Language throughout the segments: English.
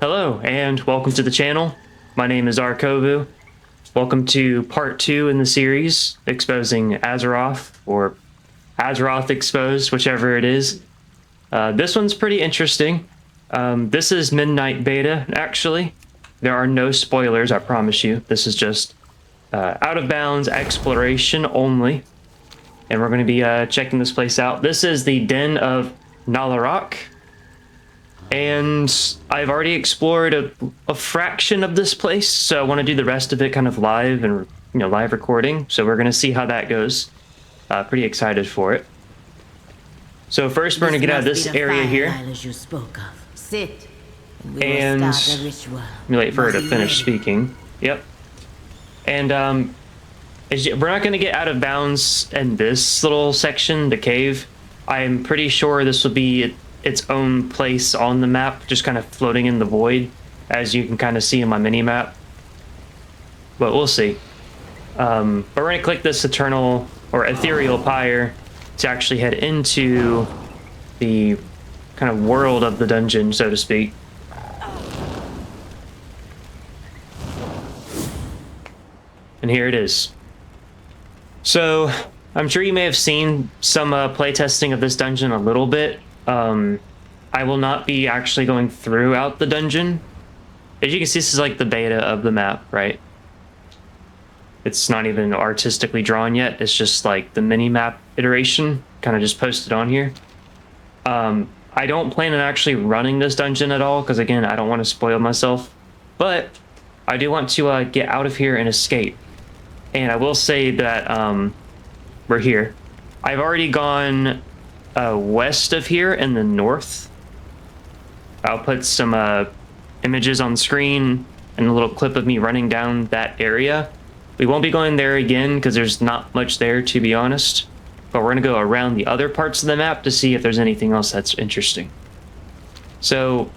Hello and welcome to the channel. My name is ArkOvu. Welcome to part 2 in the series, exposing Azeroth, or Azeroth Exposed, whichever it is. This one's pretty interesting. This is Midnight Beta, actually. There are no spoilers, I promise you. This is just out-of-bounds exploration only. And we're going to be checking this place out. This is the Den of Nalorakk. And I've already explored a fraction of this place, so I want to do the rest of it kind of live and live recording. So we're going to see how that goes. Pretty excited for it. So first, we're going to get out of this area here, you spoke of. Sit, and let me wait for her to finish speaking. Yep. And we're not going to get out of bounds in this little section, the cave. I'm pretty sure this will be its own place on the map, just kind of floating in the void, as you can kind of see in my mini map. But we'll see. But we're going to click this eternal or ethereal pyre to actually head into the kind of world of the dungeon, so to speak. And here it is. So I'm sure you may have seen some playtesting of this dungeon a little bit. I will not be actually going throughout the dungeon. As you can see, this is like the beta of the map, right? It's not even artistically drawn yet. It's just like the mini-map iteration, kind of just posted on here. I don't plan on actually running this dungeon at all, because again, I don't want to spoil myself. But I do want to get out of here and escape. And I will say that we're here. I've already gone west of here in the north. I'll put some images on the screen and a little clip of me running down that area. We won't be going there again because there's not much there, to be honest. But we're going to go around the other parts of the map to see if there's anything else that's interesting. So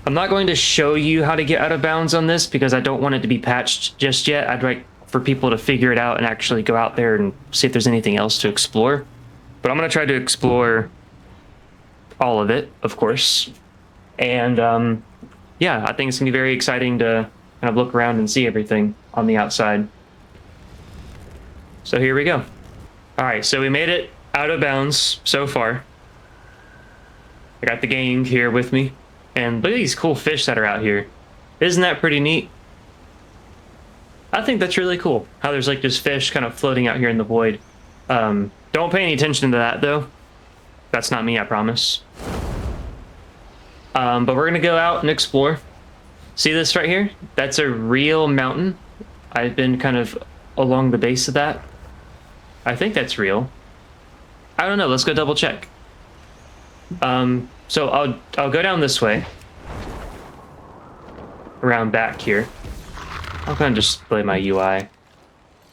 I'm not going to show you how to get out of bounds on this because I don't want it to be patched just yet. I'd like for people to figure it out and actually go out there and see if there's anything else to explore. But I'm going to try to explore all of it, of course. And yeah, I think it's going to be very exciting to kind of look around and see everything on the outside. So here we go. All right, so we made it out of bounds so far. I got the gang here with me. And look at these cool fish that are out here. Isn't that pretty neat? I think that's really cool, how there's like just fish kind of floating out here in the void. Don't pay any attention to that, though. That's not me, I promise. But we're going to go out and explore. See this right here? That's a real mountain. I've been kind of along the base of that. I think that's real. I don't know. Let's go double check. So I'll go down this way. Around back here. I'll kind of display my UI.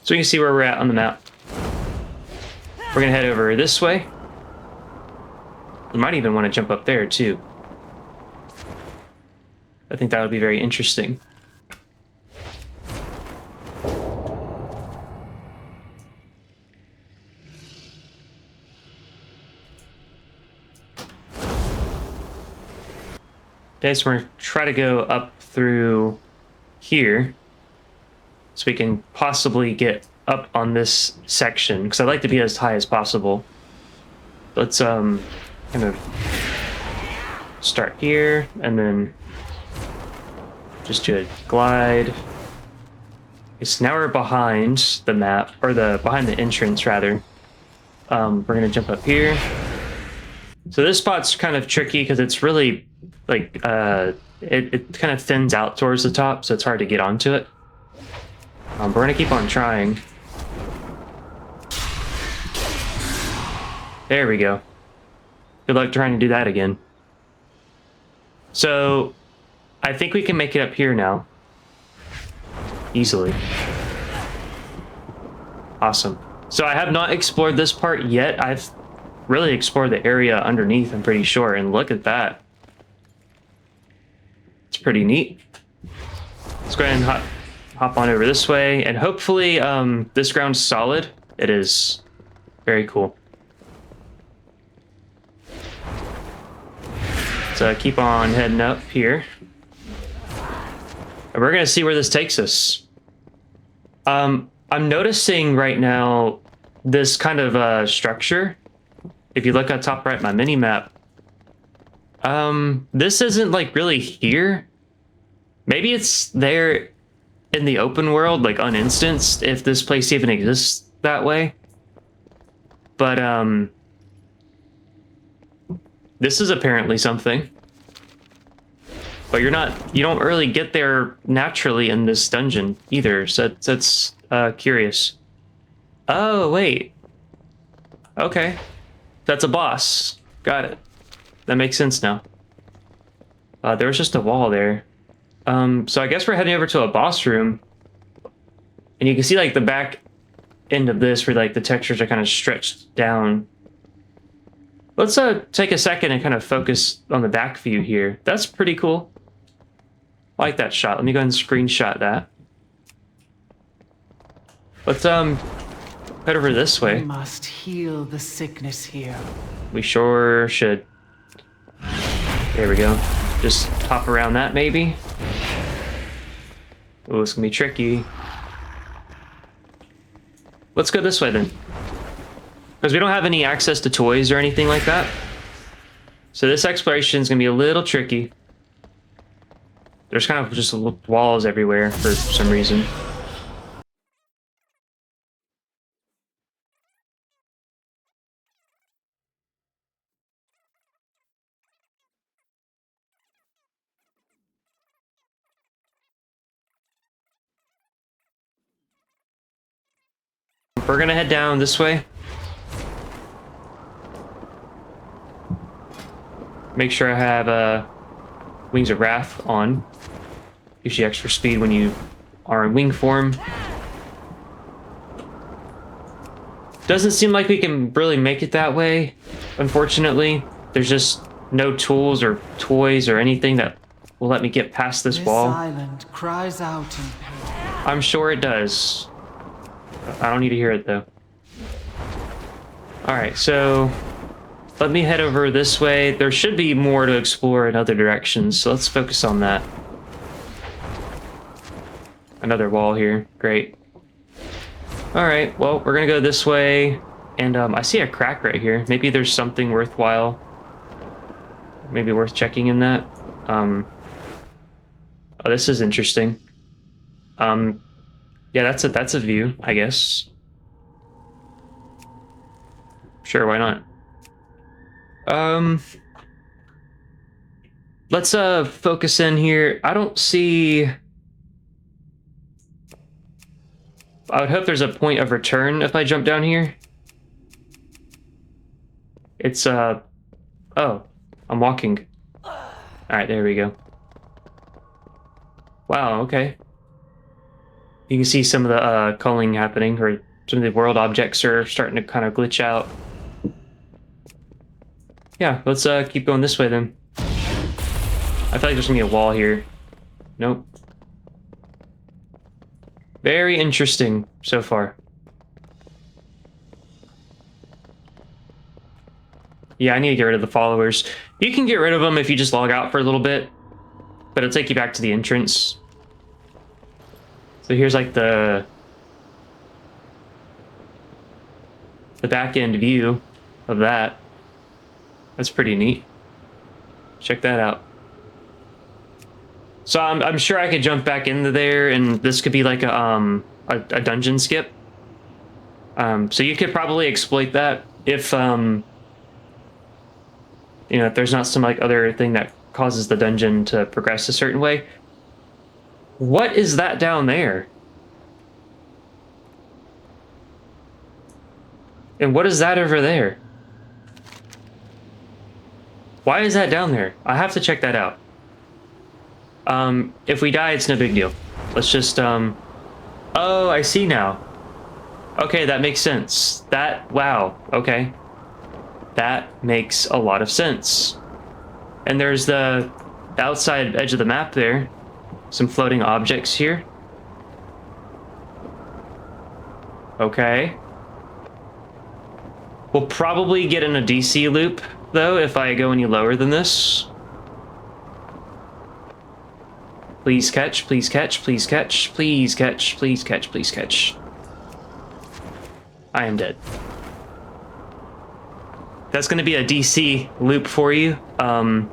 So we can see where we're at on the map. We're going to head over this way. We might even want to jump up there, too. I think that would be very interesting. Okay, so we're going to try to go up through here so we can possibly get up on this section, because I'd like to be as high as possible. Let's kind of start here and then just do a glide. Okay, so now we're behind the map, or behind the entrance rather. We're gonna jump up here. So this spot's kind of tricky because it's really like it kind of thins out towards the top, so it's hard to get onto it. But we're gonna keep on trying. There we go. Good luck trying to do that again. So I think we can make it up here now. Easily. Awesome. So I have not explored this part yet. I've really explored the area underneath, I'm pretty sure. And look at that. It's pretty neat. Let's go ahead and hop on over this way. And hopefully this ground's solid. It is. Very cool. So keep on heading up here. And we're gonna see where this takes us. I'm noticing right now this kind of structure. If you look at top right, my mini map. This isn't like really here. Maybe it's there in the open world, like uninstanced, if this place even exists that way. But this is apparently something. But you don't really get there naturally in this dungeon either, so that's curious. Oh, wait. Okay. That's a boss. Got it. That makes sense now. There was just a wall there. So I guess we're heading over to a boss room. And you can see, like, the back end of this where, like, the textures are kind of stretched down. Let's take a second and kind of focus on the back view here. That's pretty cool. I like that shot. Let me go ahead and screenshot that. Let's head over this way. We must heal the sickness here. We sure should. There we go. Just hop around that maybe. Oh, it's gonna be tricky. Let's go this way then. Because we don't have any access to toys or anything like that. So this exploration is gonna be a little tricky. There's kind of just walls everywhere for some reason. We're gonna head down this way. Make sure I have Wings of Wrath on. Gives you extra speed when you are in wing form. Doesn't seem like we can really make it that way, unfortunately. There's just no tools or toys or anything that will let me get past this wall. This island cries out in pain. I'm sure it does. I don't need to hear it though. Alright, so let me head over this way. There should be more to explore in other directions, so let's focus on that. Another wall here. Great. Alright, well, we're gonna go this way. And I see a crack right here. Maybe there's something worthwhile. Maybe worth checking in that. Oh, this is interesting. Yeah, that's a view, I guess. Sure, why not? Let's focus in here. I don't see... I would hope there's a point of return if I jump down here. It's oh, I'm walking. Alright, there we go. Wow, okay. You can see some of the culling happening, or some of the world objects are starting to kind of glitch out. Yeah, let's keep going this way then. I feel like there's gonna be a wall here. Nope. Very interesting so far. Yeah, I need to get rid of the followers. You can get rid of them if you just log out for a little bit, but it'll take you back to the entrance. So here's like the back end view of that. That's pretty neat. Check that out. So I'm sure I could jump back into there, and this could be like a dungeon skip. So you could probably exploit that if you know, if there's not some like other thing that causes the dungeon to progress a certain way. What is that down there? And what is that over there? Why is that down there? I have to check that out. If we die, it's no big deal. Let's just, oh, I see now. Okay, that makes sense. Wow, okay. That makes a lot of sense. And there's the outside edge of the map there. Some floating objects here. Okay. We'll probably get in a DC loop, though, if I go any lower than this. Please catch, please catch, please catch, please catch, please catch, please catch. I am dead. That's going to be a DC loop for you. I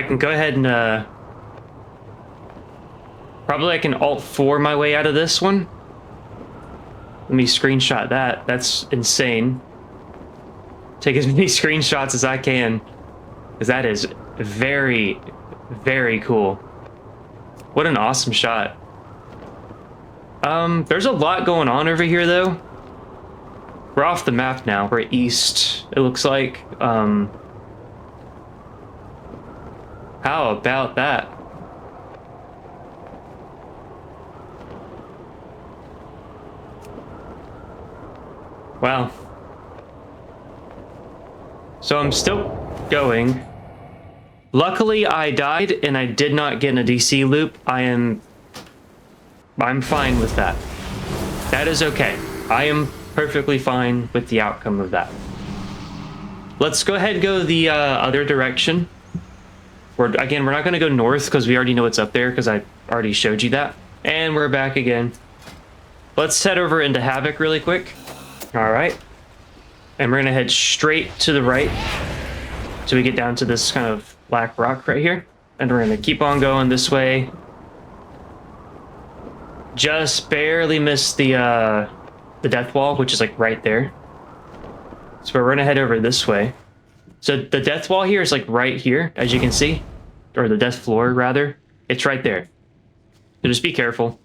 can go ahead and probably I can Alt 4 my way out of this one. Let me screenshot that. That's insane. Take as many screenshots as I can, because that is very, very cool. What an awesome shot. There's a lot going on over here, though. We're off the map now. We're east, it looks like. How about that? Wow. So I'm still going. Luckily, I died and I did not get in a DC loop. I'm fine with that. That is okay. I am perfectly fine with the outcome of that. Let's go ahead and go the other direction. Again, we're not going to go north because we already know what's up there because I already showed you that. And we're back again. Let's head over into Havoc really quick. All right. And we're going to head straight to the right till we get down to this kind of black rock right here. And we're going to keep on going this way. Just barely missed the death wall, which is like right there. So we're going to head over this way. So the death wall here is like right here, as you can see. Or the death floor, rather. It's right there. So just be careful.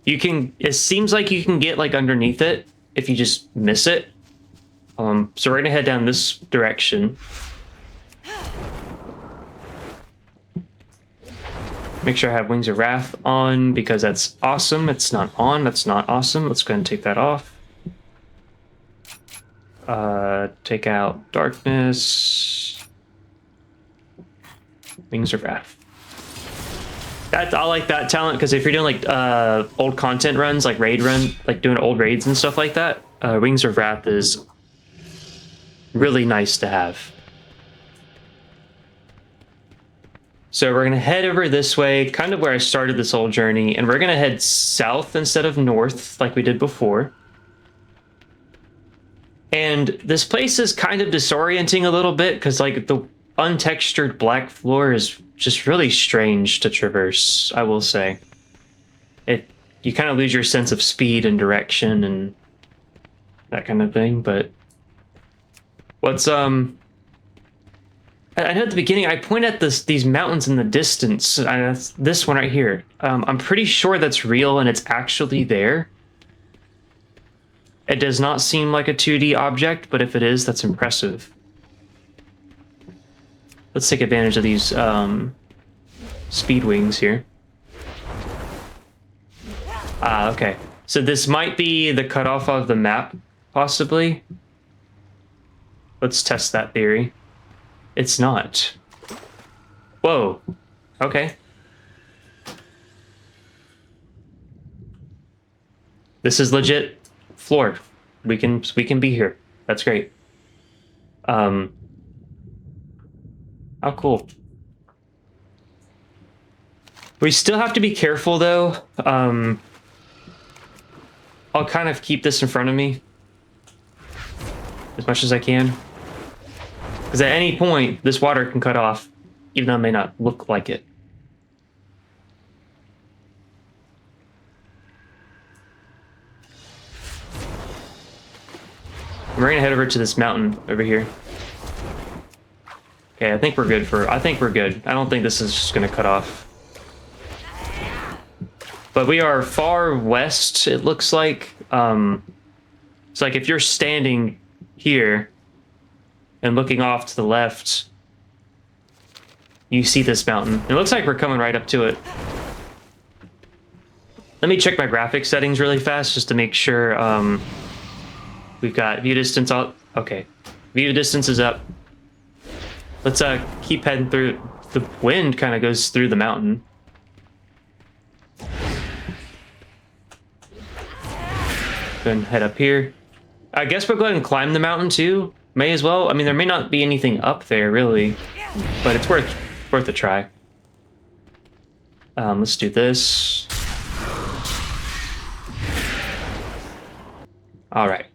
You can... It seems like you can get like underneath it if you just miss it. So we're going to head down this direction. Make sure I have Wings of Wrath on, because that's awesome. It's not on. That's not awesome. Let's go ahead and take that off. Take out Darkness. Wings of Wrath. I like that talent, because if you're doing like old content runs, like raid run, like doing old raids and stuff like that, Wings of Wrath is really nice to have. So we're gonna head over this way, kind of where I started this whole journey, and we're gonna head south instead of north like we did before. And this place is kind of disorienting a little bit because like the untextured black floor is just really strange to traverse, I will say. You kind of lose your sense of speed and direction and that kind of thing, but what's I know at the beginning I point at these mountains in the distance. This one right here. I'm pretty sure that's real and it's actually there. It does not seem like a 2D object, but if it is, that's impressive. Let's take advantage of these speed wings here. Okay. So this might be the cutoff of the map, possibly. Let's test that theory. It's not. Whoa. Okay. This is legit floor. We can be here. That's great. How cool. We still have to be careful though. I'll kind of keep this in front of me as much as I can. Because at any point, this water can cut off, even though it may not look like it. We're gonna head over to this mountain over here. Okay, I think we're good. I don't think this is just gonna cut off. But we are far west, it looks like. It's like if you're standing here and looking off to the left, you see this mountain. It looks like we're coming right up to it. Let me check my graphics settings really fast just to make sure we've got view distance all... Okay, view distance is up. Let's keep heading through. The wind kind of goes through the mountain. Go ahead and head up here. I guess we'll go ahead and climb the mountain too. May as well. I mean, there may not be anything up there really, but it's worth a try. Let's do this. All right.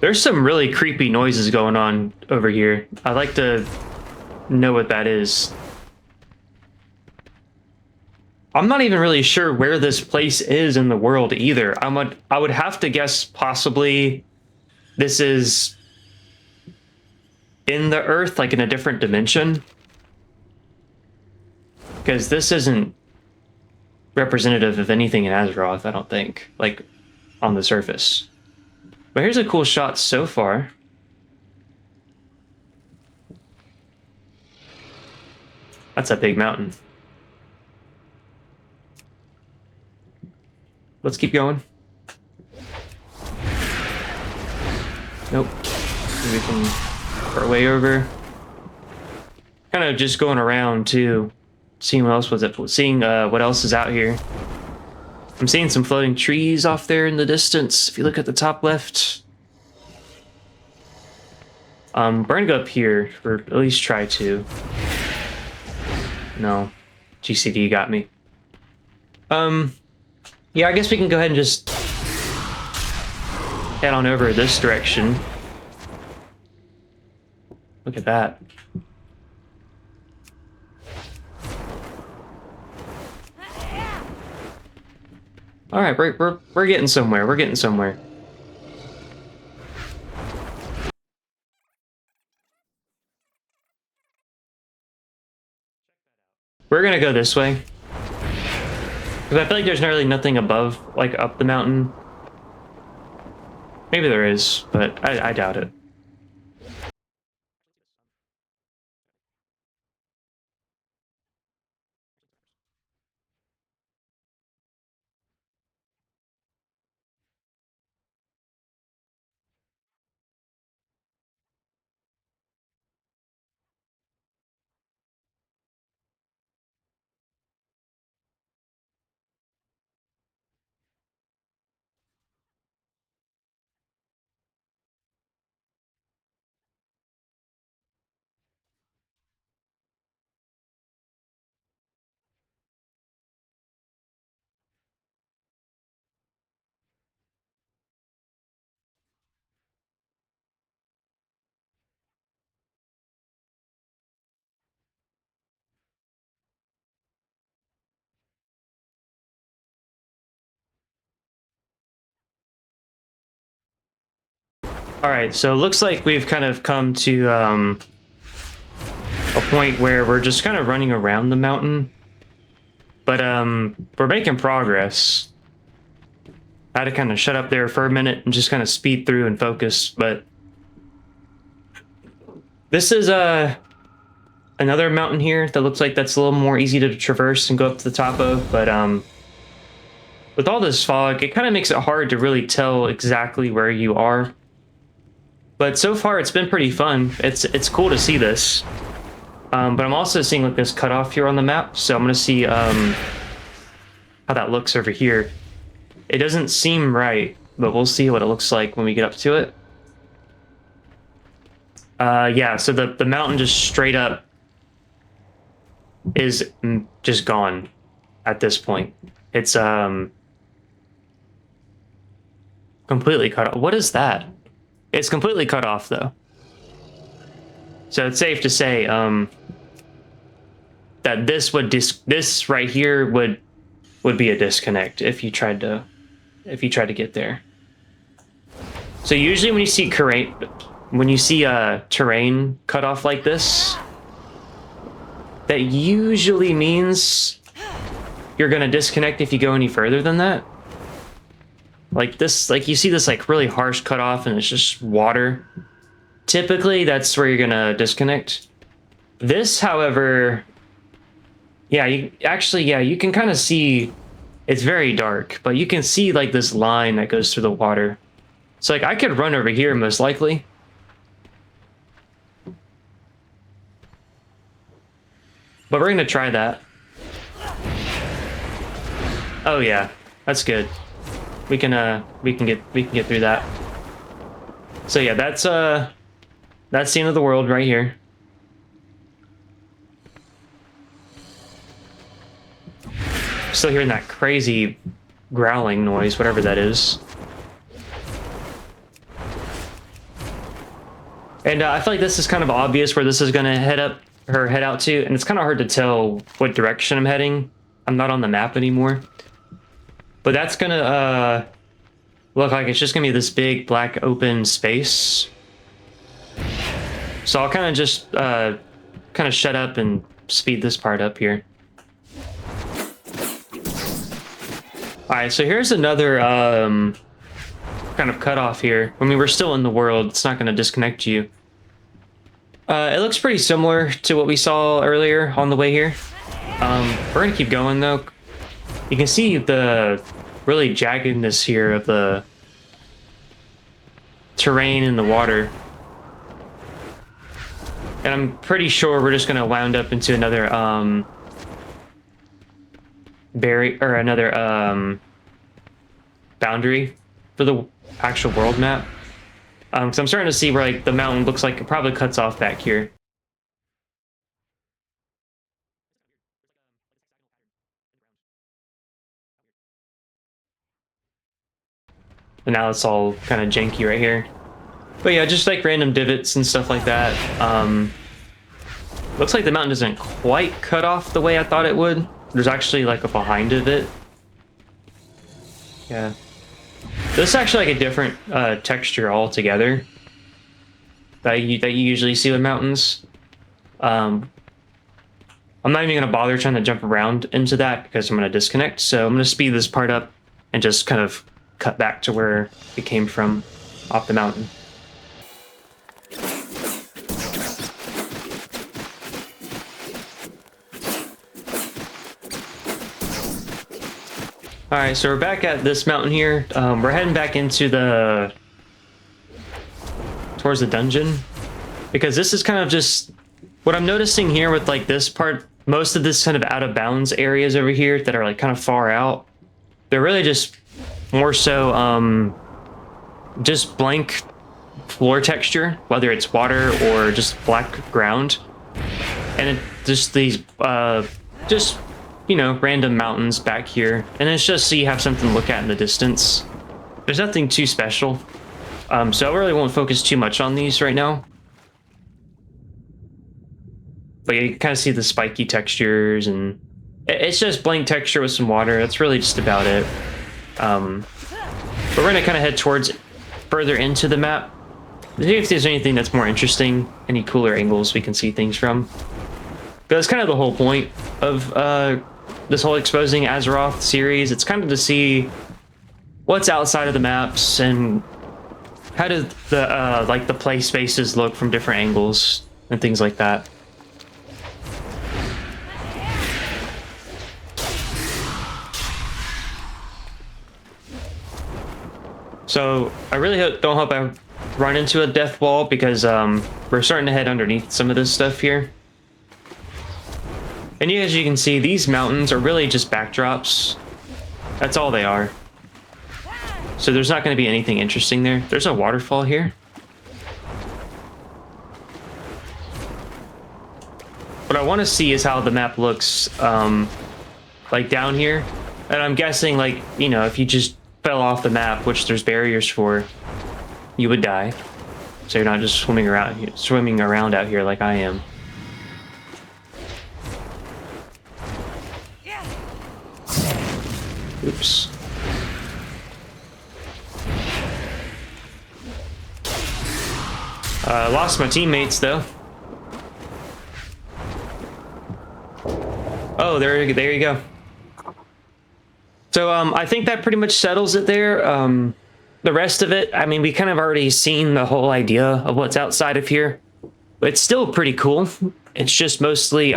There's some really creepy noises going on over here. I'd like to know what that is. I'm not even really sure where this place is in the world either. I would have to guess possibly this is in the Earth, like in a different dimension. Because this isn't representative of anything in Azeroth, I don't think, like on the surface. But here's a cool shot so far. That's a big mountain. Let's keep going. Nope. Maybe we can work our way over. Kind of just going around too, seeing what else what else is out here. I'm seeing some floating trees off there in the distance. If you look at the top left, we're gonna go up here, or at least try to. No, GCD got me. Yeah, I guess we can go ahead and just head on over this direction. Look at that. All right, we're getting somewhere. We're getting somewhere. We're gonna go this way. Because I feel like there's really nothing above, like up the mountain. Maybe there is, but I doubt it. All right, so it looks like we've kind of come to a point where we're just kind of running around the mountain, but we're making progress. I had to kind of shut up there for a minute and just kind of speed through and focus, but this is another mountain here that looks like that's a little more easy to traverse and go up to the top of, but with all this fog, it kind of makes it hard to really tell exactly where you are. But so far, it's been pretty fun. It's cool to see this. But I'm also seeing like this cutoff here on the map, so I'm gonna see how that looks over here. It doesn't seem right, but we'll see what it looks like when we get up to it. Yeah, so the mountain just straight up is just gone at this point. It's completely cut off. What is that? It's completely cut off though. So it's safe to say that this right here would be a disconnect if you tried to get there. So usually when you see terrain cut off like this, that usually means you're gonna disconnect if you go any further than that. Like this, like you see this like really harsh cutoff and it's just water. Typically that's where you're gonna disconnect. This, however, yeah, you can kind of see, it's very dark, but you can see like this line that goes through the water. So like I could run over here most likely. But we're gonna try that. Oh yeah, that's good. We can get through that. So yeah, that's the end of the world right here. Still hearing that crazy growling noise, whatever that is. And I feel like this is kind of obvious where this is going to head out to, and it's kind of hard to tell what direction I'm heading. I'm not on the map anymore. But that's going to look like it's just going to be this big black open space. So I'll kind of just kind of shut up and speed this part up here. Alright, so here's another kind of cutoff here. I mean, we're still in the world. It's not going to disconnect you. It looks pretty similar to what we saw earlier on the way here. We're going to keep going, though. You can see the really jaggedness here of the terrain in the water. And I'm pretty sure we're just going to wound up into another boundary for the actual world map. So I'm starting to see where like the mountain looks like it probably cuts off back here. And now it's all kind of janky right here. But yeah, just like random divots and stuff like that. Looks like the mountain doesn't quite cut off the way I thought it would. There's actually like a behind of it. Yeah. This is actually like a different texture altogether that you usually see with mountains. I'm not even going to bother trying to jump around into that because I'm going to disconnect. So I'm going to speed this part up and just kind of cut back to where it came from off the mountain. Alright, so we're back at this mountain here. We're heading back into towards the dungeon. Because this is kind of just... What I'm noticing here with like this part, most of this kind of out of bounds areas over here that are like kind of far out, they're really just more so just blank floor texture, whether it's water or just black ground. And just these just, you know, random mountains back here. And it's just so you have something to look at in the distance. There's nothing too special. So I really won't focus too much on these right now. But you can kind of see the spiky textures, and it's just blank texture with some water. That's really just about it. But we're going to kind of head towards further into the map. See if there's anything that's more interesting, any cooler angles we can see things from. But that's kind of the whole point of this whole Exposing Azeroth series. It's kind of to see what's outside of the maps and how do the like the play spaces look from different angles and things like that. So I really don't hope I run into a death wall because we're starting to head underneath some of this stuff here. And as you can see, these mountains are really just backdrops. That's all they are. So there's not going to be anything interesting there. There's a waterfall here. What I want to see is how the map looks like down here. And I'm guessing, like, you know, if you just fell off the map, which there's barriers for, you would die. So you're not just swimming around out here like I am. Oops. Lost my teammates though. Oh, there you go. So I think that pretty much settles it there. The rest of it, I mean, we kind of already seen the whole idea of what's outside of here. But it's still pretty cool. It's just mostly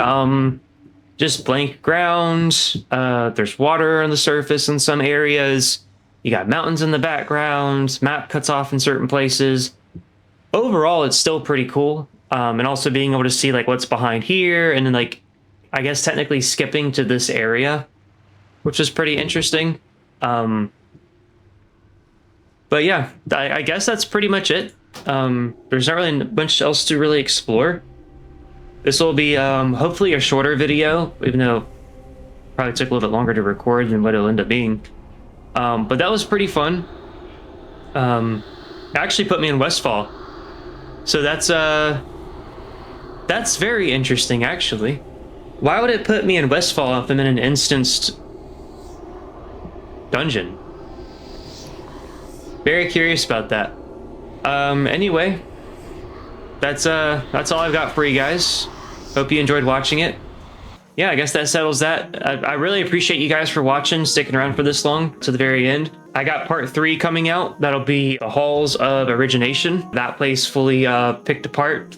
just blank ground. There's water on the surface in some areas. You got mountains in the background. Map cuts off in certain places. Overall, it's still pretty cool. And also being able to see like what's behind here, and then like, I guess technically skipping to this area, which is pretty interesting. But yeah, I guess that's pretty much it. There's not really much else to really explore. This will be hopefully a shorter video, even though Probably took a little bit longer to record than what it'll end up being. But that was pretty fun. It actually put me in Westfall. So that's very interesting, actually. Why would it put me in Westfall if I'm in an instanced dungeon? Very curious about that. Anyway, that's all I've got for you guys. Hope you enjoyed watching it. Yeah, I guess that settles that. I really appreciate you guys for watching, sticking around for this long to the very end. I got part 3 coming out. That'll be the Halls of Origination. That place fully picked apart.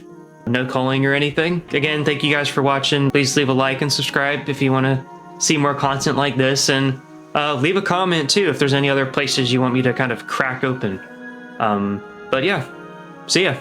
No culling or anything. Again, thank you guys for watching. Please leave a like and subscribe if you want to see more content like this. And leave a comment too if there's any other places you want me to kind of crack open. But yeah, see ya.